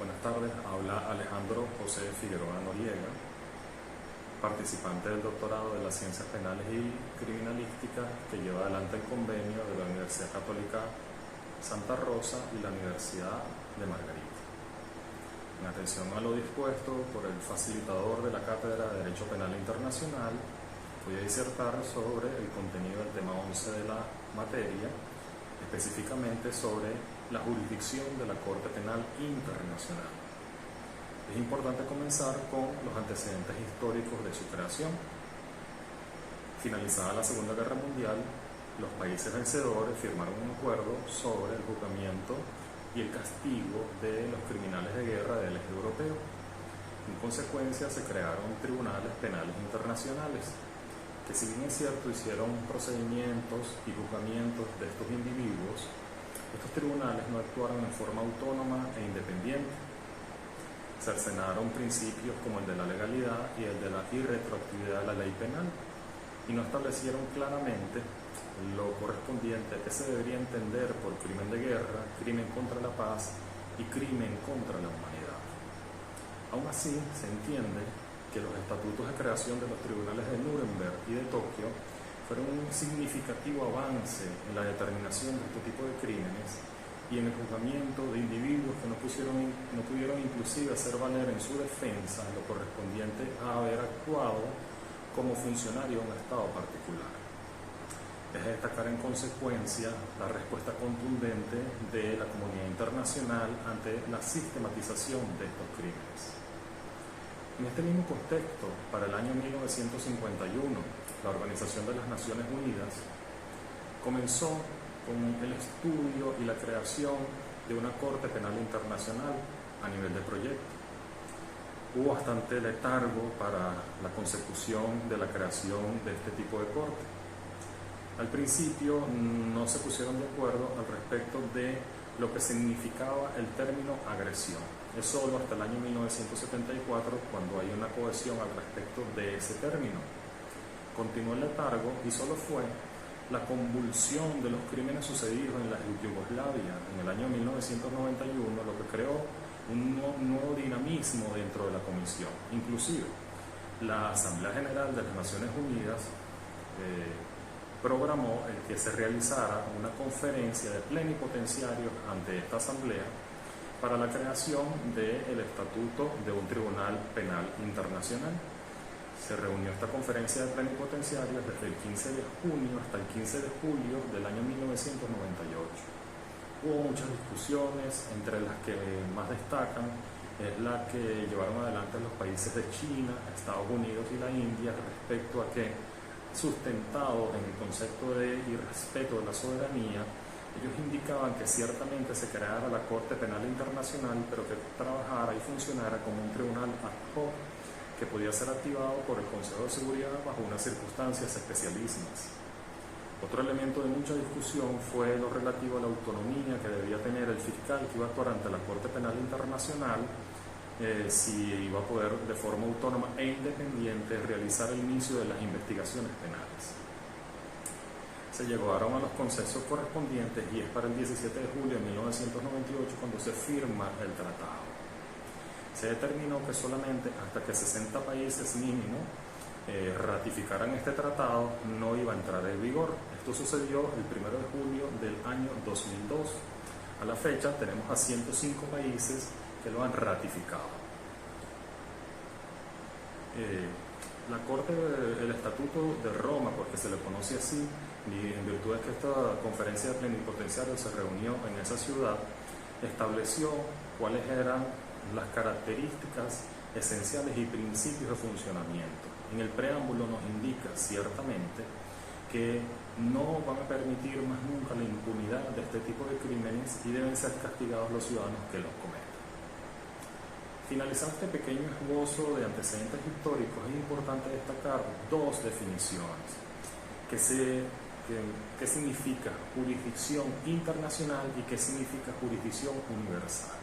Buenas tardes, habla Alejandro José Figueroa Noriega, participante del doctorado de las Ciencias Penales y Criminalísticas que lleva adelante el convenio de la Universidad Católica Santa Rosa y la Universidad de Margarita. En atención a lo dispuesto por el facilitador de la Cátedra de Derecho Penal Internacional, voy a disertar sobre el contenido del tema 11 de la materia, específicamente sobre la jurisdicción de la Corte Penal Internacional. Es importante comenzar con los antecedentes históricos de su creación. Finalizada la Segunda Guerra Mundial, los países vencedores firmaron un acuerdo sobre el juzgamiento y el castigo de los criminales de guerra del eje europeo. En consecuencia, se crearon tribunales penales internacionales, que si bien es cierto hicieron procedimientos y juzgamientos de estos individuos, estos tribunales no actuaron en forma autónoma e independiente. Cercenaron principios como el de la legalidad y el de la irretroactividad de la ley penal y no establecieron claramente lo correspondiente a qué se debería entender por crimen de guerra, crimen contra la paz y crimen contra la humanidad. Aún así, se entiende que los estatutos de creación de los tribunales de Nuremberg y de Tokio fueron un significativo avance en la determinación de este tipo de crímenes y en el juzgamiento de individuos que no pudieron inclusive hacer valer en su defensa lo correspondiente a haber actuado como funcionario de un Estado particular. Es de destacar en consecuencia la respuesta contundente de la comunidad internacional ante la sistematización de estos crímenes. En este mismo contexto, para el año 1951, la Organización de las Naciones Unidas comenzó con el estudio y la creación de una Corte Penal Internacional a nivel de proyecto. Hubo bastante letargo para la consecución de la creación de este tipo de corte. Al principio no se pusieron de acuerdo al respecto de lo que significaba el término agresión. Es solo hasta el año 1974 cuando hay una cohesión al respecto de ese término. Continuó el letargo y solo fue la convulsión de los crímenes sucedidos en la Yugoslavia en el año 1991 lo que creó un nuevo dinamismo dentro de la comisión. Inclusive, la Asamblea General de las Naciones Unidas programó el que se realizara una conferencia de plenipotenciarios ante esta asamblea para la creación del estatuto de un tribunal penal internacional. Se reunió esta conferencia de plenipotenciarios desde el 15 de junio hasta el 15 de julio del año 1998. Hubo muchas discusiones, entre las que más destacan es la que llevaron adelante los países de China, Estados Unidos y la India respecto a que, sustentados en el concepto de irrespeto de la soberanía, ellos indicaban que ciertamente se creara la Corte Penal Internacional, pero que trabajara y funcionara como un tribunal ad hoc que podía ser activado por el Consejo de Seguridad bajo unas circunstancias especialísimas. Otro elemento de mucha discusión fue lo relativo a la autonomía que debía tener el fiscal que iba a actuar ante la Corte Penal Internacional, si iba a poder de forma autónoma e independiente realizar el inicio de las investigaciones penales. Se llegaron a los consensos correspondientes y es para el 17 de julio de 1998 cuando se firma el tratado. Se determinó que solamente hasta que 60 países mínimo ratificaran este tratado no iba a entrar en vigor. Esto sucedió el 1 de julio del año 2002. A la fecha tenemos a 105 países que lo han ratificado. La Corte, el Estatuto de Roma, porque se le conoce así, y en virtud de que esta conferencia de plenipotenciarios se reunió en esa ciudad, estableció cuáles eran las características esenciales y principios de funcionamiento. En el preámbulo nos indica ciertamente que no van a permitir más nunca la impunidad de este tipo de crímenes y deben ser castigados los ciudadanos que los cometan. Finalizado este pequeño esbozo de antecedentes históricos, es importante destacar dos definiciones. ¿Qué significa jurisdicción internacional y qué significa jurisdicción universal?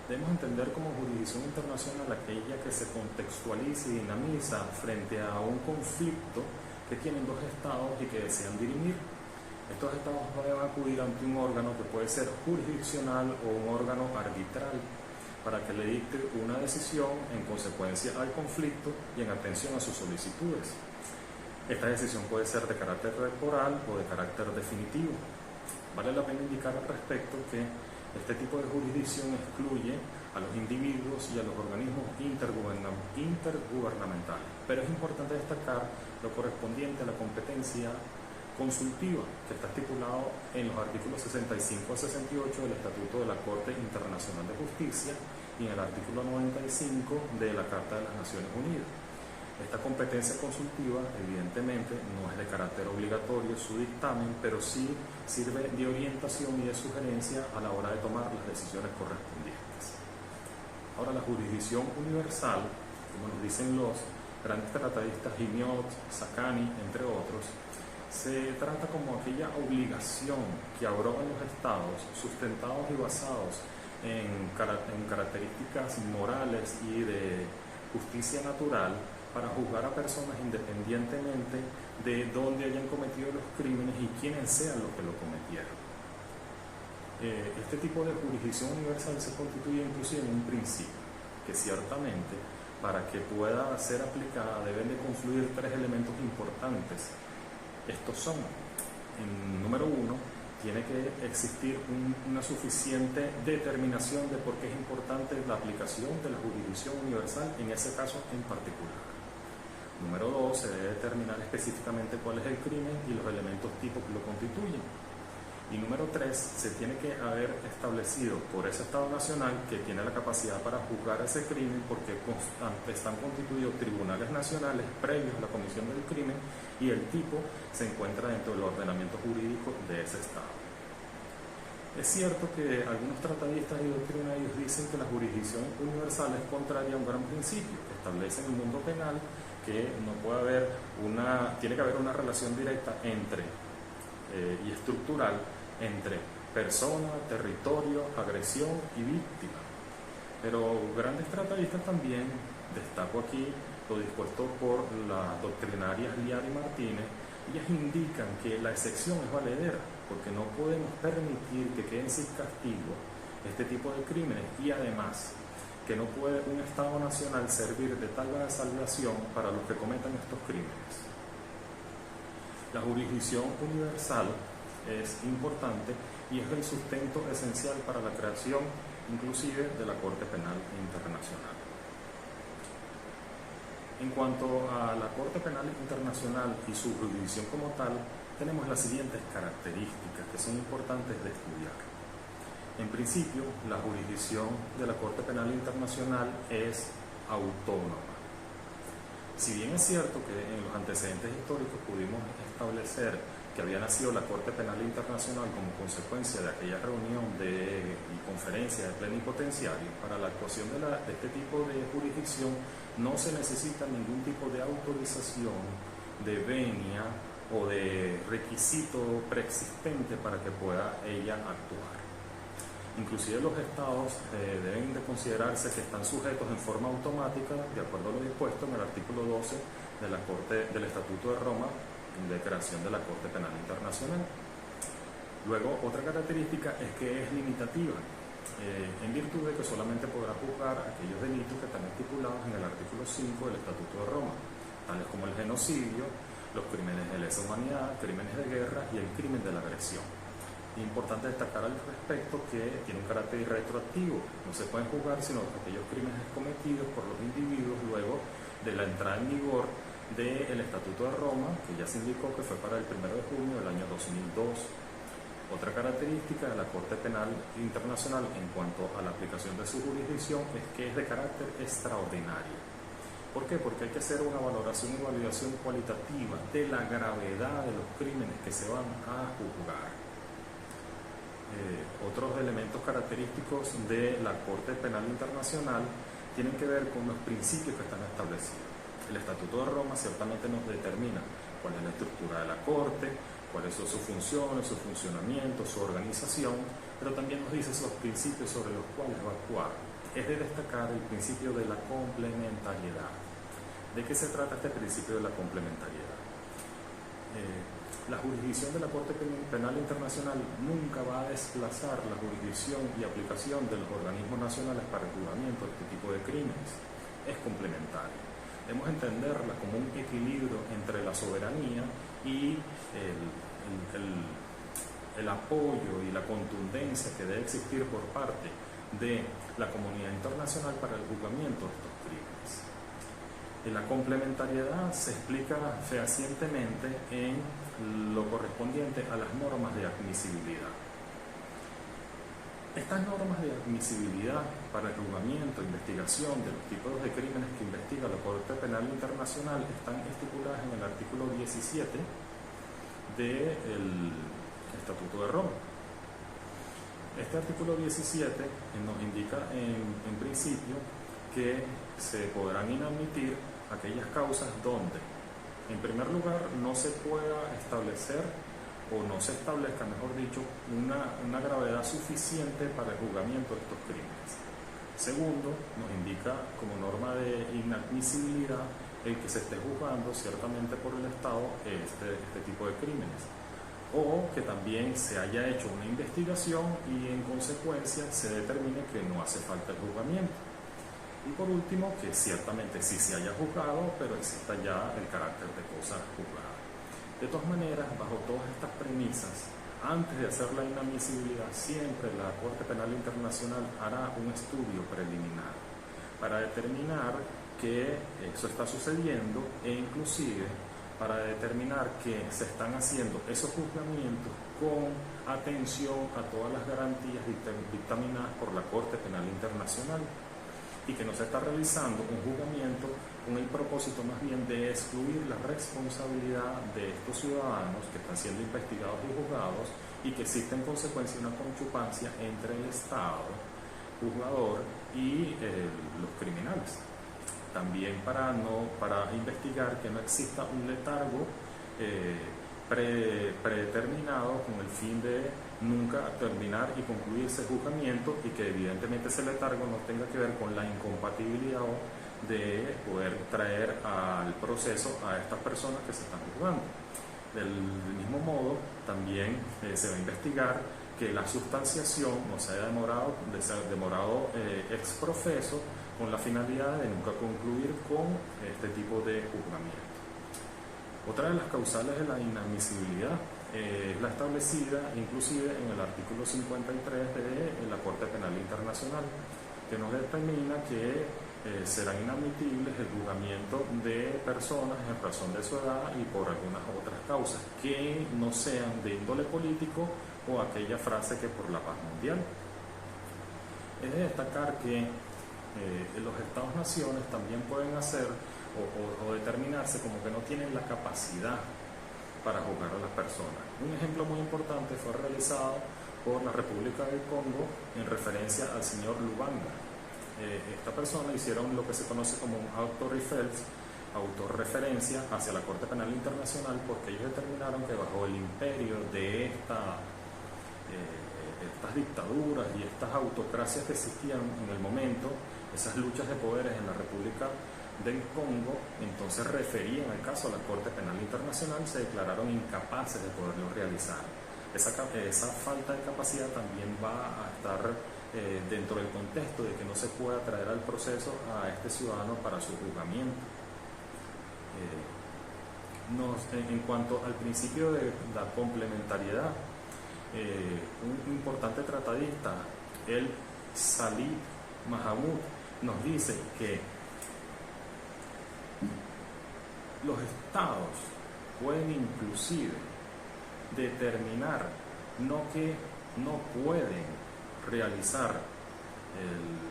Debemos entender como jurisdicción internacional aquella que se contextualiza y dinamiza frente a un conflicto que tienen dos estados y que desean dirimir. Estos estados deben acudir ante un órgano que puede ser jurisdiccional o un órgano arbitral, para que le dicte una decisión en consecuencia al conflicto y en atención a sus solicitudes. Esta decisión puede ser de carácter temporal o de carácter definitivo. Vale la pena indicar al respecto que este tipo de jurisdicción excluye a los individuos y a los organismos intergubernamentales, pero es importante destacar lo correspondiente a la competencia consultiva, que está estipulado en los artículos 65 a 68 del Estatuto de la Corte Internacional de Justicia y en el artículo 95 de la Carta de las Naciones Unidas. Esta competencia consultiva, evidentemente, no es de carácter obligatorio su dictamen, pero sí sirve de orientación y de sugerencia a la hora de tomar las decisiones correspondientes. Ahora, la jurisdicción universal, como nos dicen los grandes tratadistas Hinault, Sakani, entre otros, se trata como aquella obligación que abrogan los estados, sustentados y basados en características morales y de justicia natural, para juzgar a personas independientemente de dónde hayan cometido los crímenes y quiénes sean los que lo cometieron. Este tipo de jurisdicción universal se constituye inclusive en un principio, que ciertamente para que pueda ser aplicada deben de confluir tres elementos importantes. Estos son, número uno, tiene que existir una suficiente determinación de por qué es importante la aplicación de la jurisdicción universal en ese caso en particular. Número 2, se debe determinar específicamente cuál es el crimen y los elementos tipo que lo constituyen. Y número 3, se tiene que haber establecido por ese Estado nacional que tiene la capacidad para juzgar ese crimen, porque están constituidos tribunales nacionales previos a la comisión del crimen y el tipo se encuentra dentro del ordenamiento jurídico de ese Estado. Es cierto que algunos tratadistas y doctrinarios dicen que la jurisdicción universal es contraria a un gran principio que establece en el mundo penal que no puede haber tiene que haber una relación directa y estructural entre persona, territorio, agresión y víctima. Pero grandes tratadistas también, destaco aquí lo dispuesto por las doctrinarias Liar y Martínez, ellas indican que la excepción es valedera, porque no podemos permitir que queden sin castigo este tipo de crímenes y además que no puede un Estado nacional servir de tabla de salvación para los que cometan estos crímenes. La jurisdicción universal es importante y es el sustento esencial para la creación inclusive de la Corte Penal Internacional. En cuanto a la Corte Penal Internacional y su jurisdicción como tal, tenemos las siguientes características que son importantes de estudiar. En principio, la jurisdicción de la Corte Penal Internacional es autónoma. Si bien es cierto que en los antecedentes históricos pudimos establecer que había nacido la Corte Penal Internacional como consecuencia de aquella reunión y conferencia de plenipotenciarios, para la actuación de este tipo de jurisdicción no se necesita ningún tipo de autorización, de venia o de requisito preexistente para que pueda ella actuar. Inclusive los estados deben de considerarse que están sujetos en forma automática, de acuerdo a lo dispuesto en el artículo 12 del Estatuto de Roma, de creación de la Corte Penal Internacional. Luego, otra característica es que es limitativa, en virtud de que solamente podrá juzgar aquellos delitos que están estipulados en el artículo 5 del Estatuto de Roma, tales como el genocidio, los crímenes de lesa humanidad, crímenes de guerra y el crimen de la agresión. Es importante destacar al respecto que tiene un carácter retroactivo, no se pueden juzgar sino aquellos crímenes cometidos por los individuos luego de la entrada en vigor del Estatuto de Roma, que ya se indicó que fue para el 1 de junio del año 2002. Otra característica de la Corte Penal Internacional en cuanto a la aplicación de su jurisdicción es que es de carácter extraordinario. ¿Por qué? Porque hay que hacer una valoración y validación cualitativa de la gravedad de los crímenes que se van a juzgar. Otros elementos característicos de la Corte Penal Internacional tienen que ver con los principios que están establecidos. El Estatuto de Roma ciertamente nos determina cuál es la estructura de la Corte, cuáles son sus funciones, su funcionamiento, su organización, pero también nos dice los principios sobre los cuales va a actuar. Es de destacar el principio de la complementariedad. ¿De qué se trata este principio de la complementariedad? La jurisdicción de la Corte Penal Internacional nunca va a desplazar la jurisdicción y aplicación de los organismos nacionales para el juzgamiento de este tipo de crímenes. Es complementaria. Debemos entenderla como un equilibrio entre la soberanía y el apoyo y la contundencia que debe existir por parte de la comunidad internacional para el juzgamiento de estos crímenes. La complementariedad se explica fehacientemente en lo correspondiente a las normas de admisibilidad. Estas normas de admisibilidad para el juzgamiento e investigación de los tipos de crímenes que investiga la Corte Penal Internacional están estipuladas en el artículo 17 del Estatuto de Roma. Este artículo 17 nos indica en principio que se podrán inadmitir aquellas causas donde, en primer lugar, no se pueda establecer o no se establezca, mejor dicho, una gravedad suficiente para el juzgamiento de estos crímenes. Segundo, nos indica como norma de inadmisibilidad el que se esté juzgando ciertamente por el Estado este tipo de crímenes, o que también se haya hecho una investigación y en consecuencia se determine que no hace falta el juzgamiento. Y por último, que ciertamente sí se haya juzgado, pero exista ya el carácter de cosa juzgada. De todas maneras, bajo todas estas premisas, antes de hacer la inadmisibilidad, siempre la Corte Penal Internacional hará un estudio preliminar para determinar que eso está sucediendo e inclusive para determinar que se están haciendo esos juzgamientos con atención a todas las garantías dictaminadas por la Corte Penal Internacional, y que no se está realizando un juzgamiento con el propósito más bien de excluir la responsabilidad de estos ciudadanos que están siendo investigados y juzgados, y que existe en consecuencia una conchupancia entre el Estado juzgador y los criminales. También para investigar que no exista un letargo predeterminado con el fin de nunca terminar y concluir ese juzgamiento, y que evidentemente ese letargo no tenga que ver con la incompatibilidad de poder traer al proceso a estas personas que se están juzgando. Del mismo modo, también se va a investigar que la sustanciación no se haya demorado ex profeso, con la finalidad de nunca concluir con este tipo de juzgamiento. Otra de las causales de la inadmisibilidad es la establecida inclusive en el artículo 53 de la Corte Penal Internacional, que nos determina que serán inadmisibles el juzgamiento de personas en razón de su edad y por algunas otras causas que no sean de índole político o aquella frase que por la paz mundial. Es de destacar que los Estados-naciones también pueden hacer o determinarse como que no tienen la capacidad para juzgar a las personas. Un ejemplo muy importante fue realizado por la República del Congo en referencia al señor Lubanga. Esta persona hicieron lo que se conoce como un autorreferencia hacia la Corte Penal Internacional, porque ellos determinaron que bajo el imperio de estas dictaduras y estas autocracias que existían en el momento, esas luchas de poderes en la República del Congo, entonces referían al caso a la Corte Penal Internacional, se declararon incapaces de poderlo realizar. Esa falta de capacidad también va a estar dentro del contexto de que no se pueda traer al proceso a este ciudadano para su juzgamiento. En cuanto al principio de la complementariedad, un importante tratadista, el Salih Mahamud, nos dice que los estados pueden inclusive determinar que no pueden realizar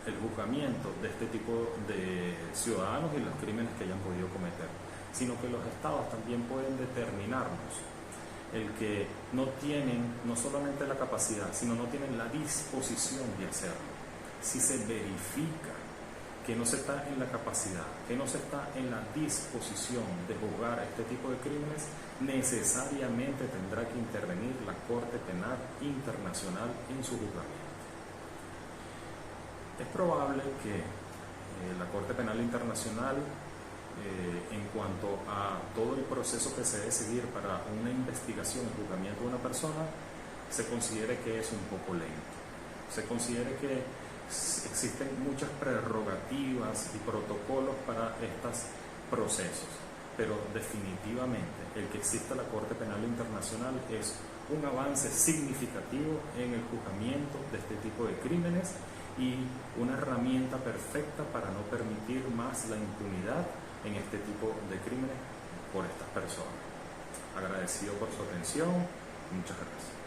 el juzgamiento de este tipo de ciudadanos y los crímenes que hayan podido cometer, sino que los estados también pueden determinarnos el que no tienen no solamente la capacidad, sino no tienen la disposición de hacerlo. Si se verifica que no se está en la capacidad, que no se está en la disposición de juzgar este tipo de crímenes, necesariamente tendrá que intervenir la Corte Penal Internacional en su juzgamiento. Es probable que la Corte Penal Internacional en cuanto a todo el proceso que se debe seguir para una investigación y juzgamiento de una persona, se considere que es un poco lento. Se considere que existen muchas prerrogativas y protocolos para estos procesos, pero definitivamente el que exista la Corte Penal Internacional es un avance significativo en el juzgamiento de este tipo de crímenes y una herramienta perfecta para no permitir más la impunidad en este tipo de crímenes por estas personas. Agradecido por su atención. Muchas gracias.